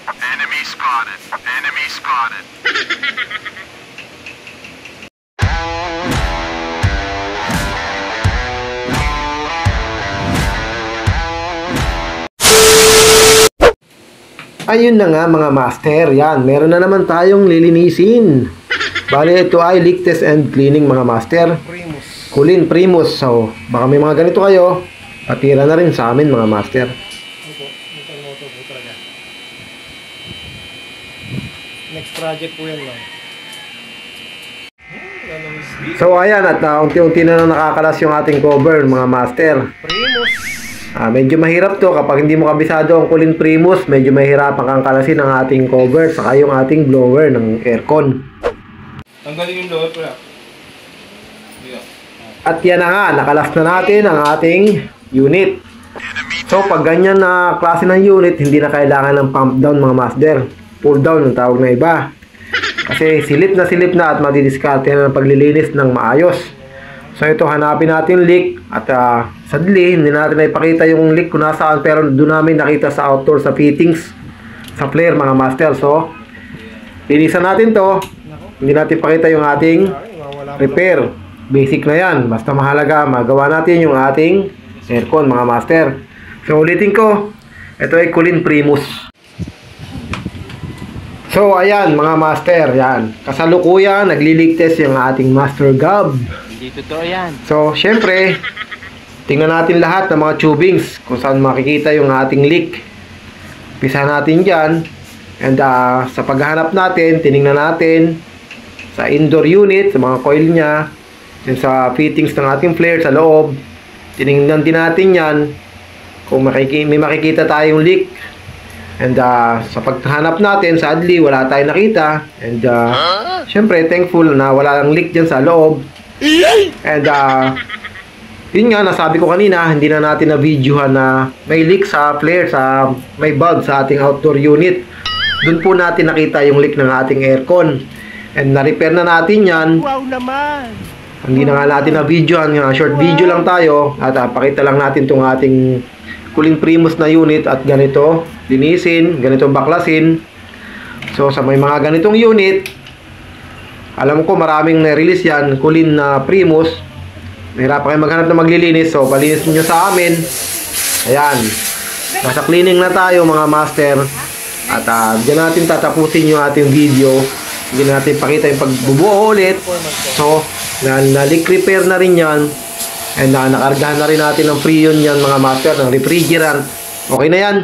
Enemy spotted. Enemy spotted. Ayun na nga mga master, yan, meron na naman tayong lilinisin. Bale, ito ay leak test and cleaning mga master. Kulin Primus. So, baka may mga ganito kayo, patira na rin sa amin mga master. Next project po yan lang. So, ayan, at unti-unti na nakakalas yung ating cover mga master. Primus. Medyo mahirap to kapag hindi mo kabisado ang Kulin Primus, medyo mahirapan kang kalasin ang ating cover saka yung ating blower ng aircon. Tanggalin yung blower pala. At yan na nga, nakalas na natin ang ating unit. So pag ganyan na klase ng unit, hindi na kailangan ng pump down mga master. Pull down ang tawag na iba. Kasi silip na at madidiskarte na ng paglilinis ng maayos. So ito, hanapin natin leak at sadly hindi natin na ipakita yung leak kung nasaan, pero doon namin nakita sa outdoor sa fittings sa flare mga master. So linisan natin to, hindi natin pakita yung ating repair, basic na yan, basta mahalaga magawa natin yung ating aircon mga master. So ulitin ko, ito ay Kulin Primus. So ayan mga master, yan, kasalukuyan nagli-leak test yung ating Master Gab. Hindi totoo yan. So, syempre, tingnan natin lahat ng mga tubings kung saan makikita yung ating leak. Pisa natin dyan. And sa paghahanap natin, tinignan natin sa indoor unit, sa mga coil nya, and sa fittings ng ating flare sa loob. Tinignan din natin yan kung may makikita tayong leak. And sa paghahanap natin, sadly, wala tayong nakita. And syempre, thankful na wala lang leak dyan sa loob. And yun nga, nasabi ko kanina, hindi na natin na-videohan na may leak sa flare, sa may bulb sa ating outdoor unit. Doon po natin nakita yung leak ng ating aircon. And na-repair na natin yan. Wow naman! Hindi na nga natin na-videohan, short video lang tayo. At pakita lang natin itong ating Kulin Primus na unit at ganito linisin, ganito baklasin. So sa may mga ganitong unit, alam ko maraming na-release yan, Kulin na Primus. Mahirap kayo maghanap na maglilinis. So, palinis nyo sa amin. Ayan. Nasa cleaning na tayo mga master. At dyan natin tatapusin yung ating video. Hindi natin pakita yung pagbubuo ulit. So, na-leak repair na rin yan. And nakargahan na rin natin ng freon yan mga master, ng refrigerant. Okay na yan.